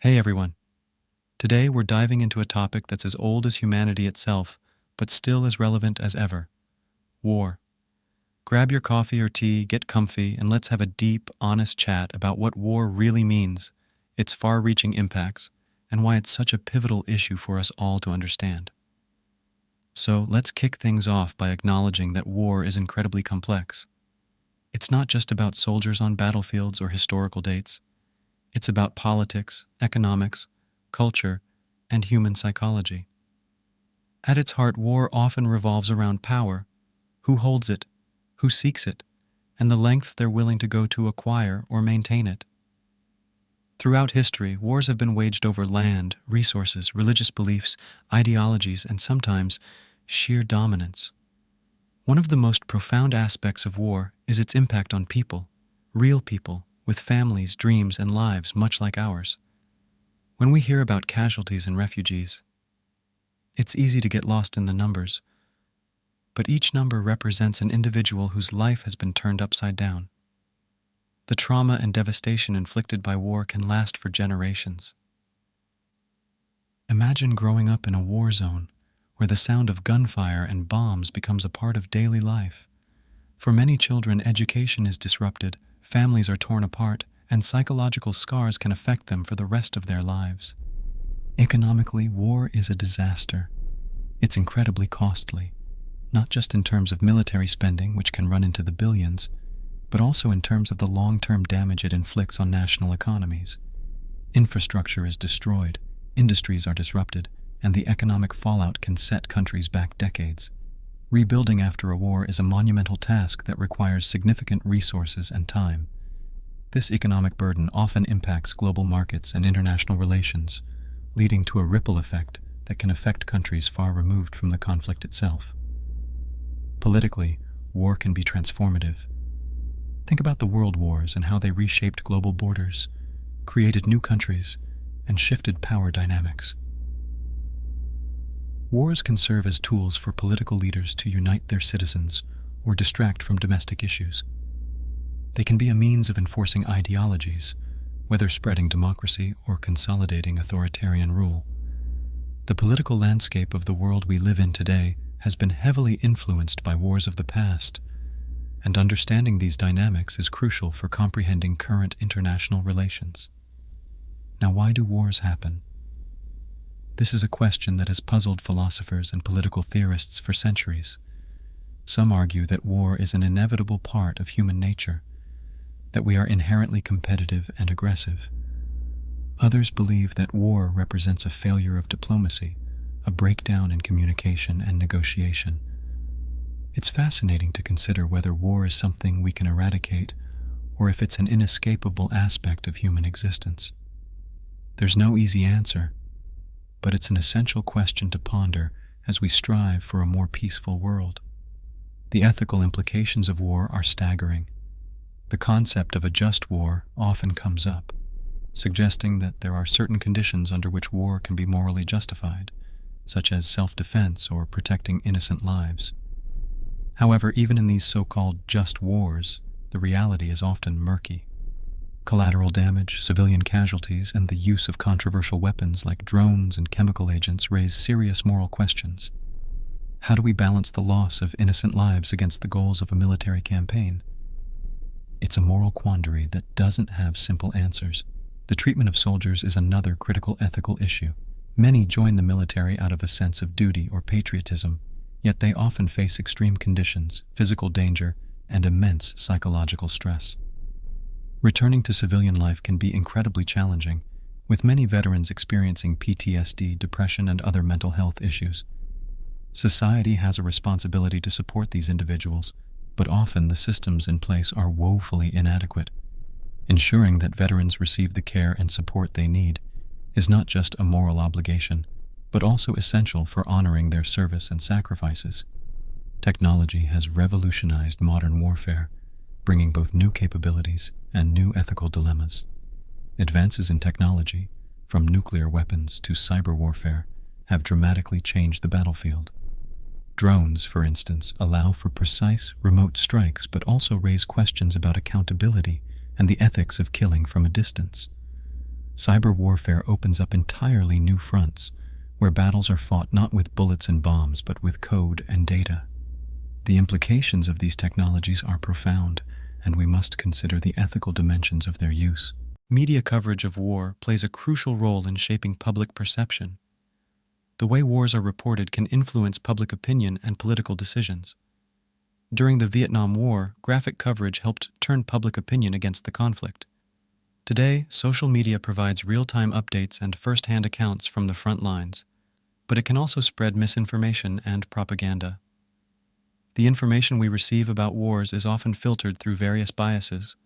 Hey everyone. Today we're diving into a topic that's as old as humanity itself, but still as relevant as ever: war. Grab your coffee or tea, get comfy, and let's have a deep, honest chat about what war really means, its far reaching impacts, and why it's such a pivotal issue for us all to understand. So let's kick things off by acknowledging that war is incredibly complex. It's not just about soldiers on battlefields or historical dates. It's about politics, economics, culture, and human psychology. At its heart, war often revolves around power: who holds it, who seeks it, and the lengths they're willing to go to acquire or maintain it. Throughout history, wars have been waged over land, resources, religious beliefs, ideologies, and sometimes sheer dominance. One of the most profound aspects of war is its impact on people, real people, with families, dreams, and lives much like ours. When we hear about casualties and refugees, it's easy to get lost in the numbers, but each number represents an individual whose life has been turned upside down. The trauma and devastation inflicted by war can last for generations. Imagine growing up in a war zone where the sound of gunfire and bombs becomes a part of daily life. For many children, education is disrupted, families are torn apart, and psychological scars can affect them for the rest of their lives. Economically, war is a disaster. It's incredibly costly, not just in terms of military spending, which can run into the billions, but also in terms of the long-term damage it inflicts on national economies. Infrastructure is destroyed, industries are disrupted, and the economic fallout can set countries back decades. Rebuilding after a war is a monumental task that requires significant resources and time. This economic burden often impacts global markets and international relations, leading to a ripple effect that can affect countries far removed from the conflict itself. Politically, war can be transformative. Think about the world wars and how they reshaped global borders, created new countries, and shifted power dynamics. Wars can serve as tools for political leaders to unite their citizens or distract from domestic issues. They can be a means of enforcing ideologies, whether spreading democracy or consolidating authoritarian rule. The political landscape of the world we live in today has been heavily influenced by wars of the past, and understanding these dynamics is crucial for comprehending current international relations. Now, why do wars happen? This is a question that has puzzled philosophers and political theorists for centuries. Some argue that war is an inevitable part of human nature, that we are inherently competitive and aggressive. Others believe that war represents a failure of diplomacy, a breakdown in communication and negotiation. It's fascinating to consider whether war is something we can eradicate or if it's an inescapable aspect of human existence. There's no easy answer, but it's an essential question to ponder as we strive for a more peaceful world. The ethical implications of war are staggering. The concept of a just war often comes up, suggesting that there are certain conditions under which war can be morally justified, such as self-defense or protecting innocent lives. However, even in these so-called just wars, the reality is often murky. Collateral damage, civilian casualties, and the use of controversial weapons like drones and chemical agents raise serious moral questions. How do we balance the loss of innocent lives against the goals of a military campaign? It's a moral quandary that doesn't have simple answers. The treatment of soldiers is another critical ethical issue. Many join the military out of a sense of duty or patriotism, yet they often face extreme conditions, physical danger, and immense psychological stress. Returning to civilian life can be incredibly challenging, with many veterans experiencing PTSD, depression, and other mental health issues. Society has a responsibility to support these individuals, but often the systems in place are woefully inadequate. Ensuring that veterans receive the care and support they need is not just a moral obligation, but also essential for honoring their service and sacrifices. Technology has revolutionized modern warfare, bringing both new capabilities and new ethical dilemmas. Advances in technology, from nuclear weapons to cyber warfare, have dramatically changed the battlefield. Drones, for instance, allow for precise, remote strikes but also raise questions about accountability and the ethics of killing from a distance. Cyber warfare opens up entirely new fronts, where battles are fought not with bullets and bombs, but with code and data. The implications of these technologies are profound, and we must consider the ethical dimensions of their use. Media coverage of war plays a crucial role in shaping public perception. The way wars are reported can influence public opinion and political decisions. During the Vietnam War, graphic coverage helped turn public opinion against the conflict. Today, social media provides real-time updates and first-hand accounts from the front lines, but it can also spread misinformation and propaganda. The information we receive about wars is often filtered through various biases,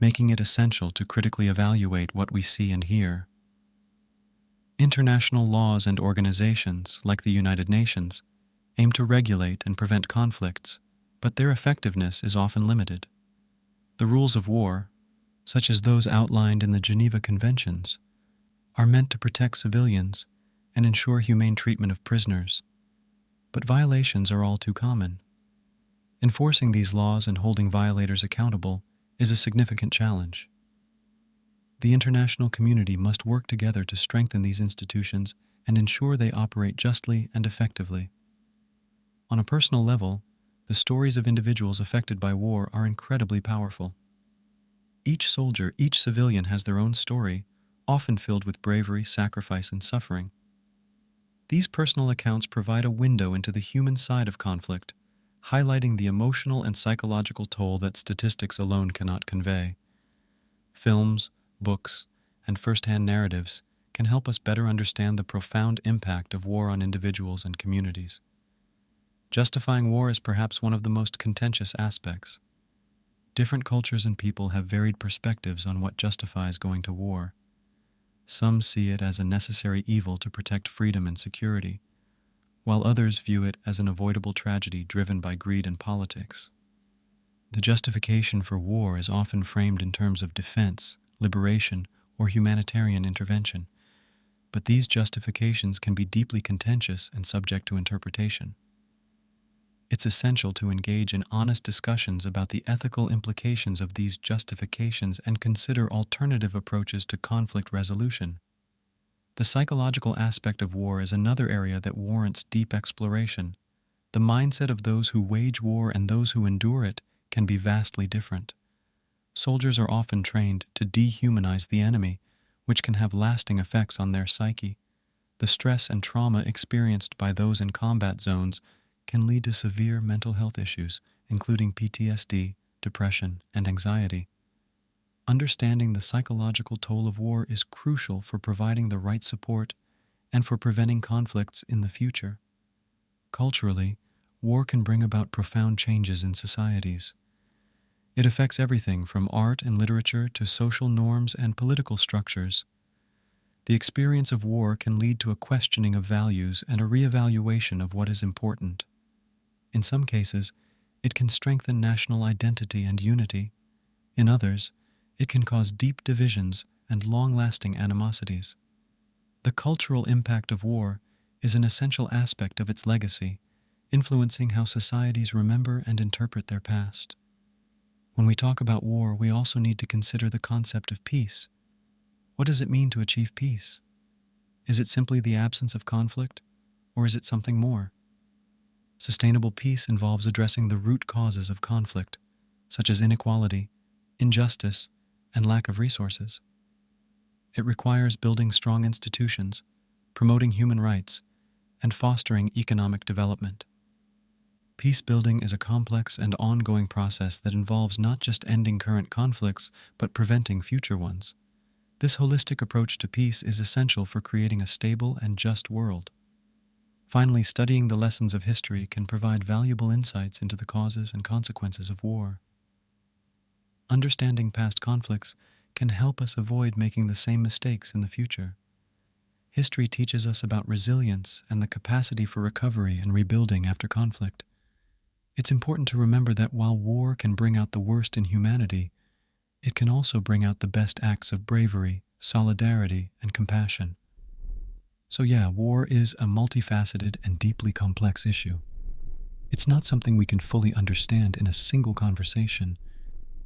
making it essential to critically evaluate what we see and hear. International laws and organizations, like the United Nations, aim to regulate and prevent conflicts, but their effectiveness is often limited. The rules of war, such as those outlined in the Geneva Conventions, are meant to protect civilians and ensure humane treatment of prisoners, but violations are all too common. Enforcing these laws and holding violators accountable is a significant challenge. The international community must work together to strengthen these institutions and ensure they operate justly and effectively. On a personal level, the stories of individuals affected by war are incredibly powerful. Each soldier, each civilian has their own story, often filled with bravery, sacrifice, and suffering. These personal accounts provide a window into the human side of conflict, highlighting the emotional and psychological toll that statistics alone cannot convey. Films, books, and first-hand narratives can help us better understand the profound impact of war on individuals and communities. Justifying war is perhaps one of the most contentious aspects. Different cultures and people have varied perspectives on what justifies going to war. Some see it as a necessary evil to protect freedom and security, while others view it as an avoidable tragedy driven by greed and politics. The justification for war is often framed in terms of defense, liberation, or humanitarian intervention, but these justifications can be deeply contentious and subject to interpretation. It's essential to engage in honest discussions about the ethical implications of these justifications and consider alternative approaches to conflict resolution. The psychological aspect of war is another area that warrants deep exploration. The mindset of those who wage war and those who endure it can be vastly different. Soldiers are often trained to dehumanize the enemy, which can have lasting effects on their psyche. The stress and trauma experienced by those in combat zones can lead to severe mental health issues, including PTSD, depression, and anxiety. Understanding the psychological toll of war is crucial for providing the right support and for preventing conflicts in the future. Culturally, war can bring about profound changes in societies. It affects everything from art and literature to social norms and political structures. The experience of war can lead to a questioning of values and a reevaluation of what is important. In some cases, it can strengthen national identity and unity. In others, it can cause deep divisions and long-lasting animosities. The cultural impact of war is an essential aspect of its legacy, influencing how societies remember and interpret their past. When we talk about war, we also need to consider the concept of peace. What does it mean to achieve peace? Is it simply the absence of conflict, or is it something more? Sustainable peace involves addressing the root causes of conflict, such as inequality, injustice, and lack of resources. It requires building strong institutions, promoting human rights, and fostering economic development. Peace building is a complex and ongoing process that involves not just ending current conflicts, but preventing future ones. This holistic approach to peace is essential for creating a stable and just world. Finally, studying the lessons of history can provide valuable insights into the causes and consequences of war. Understanding past conflicts can help us avoid making the same mistakes in the future. History teaches us about resilience and the capacity for recovery and rebuilding after conflict. It's important to remember that while war can bring out the worst in humanity, it can also bring out the best acts of bravery, solidarity, and compassion. So yeah, war is a multifaceted and deeply complex issue. It's not something we can fully understand in a single conversation,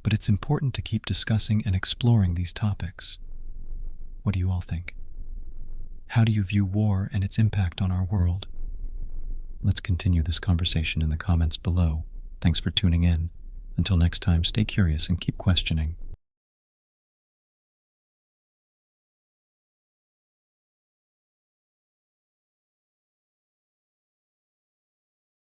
but it's important to keep discussing and exploring these topics. What do you all think? How do you view war and its impact on our world? Let's continue this conversation in the comments below. Thanks for tuning in. Until next time, stay curious and keep questioning.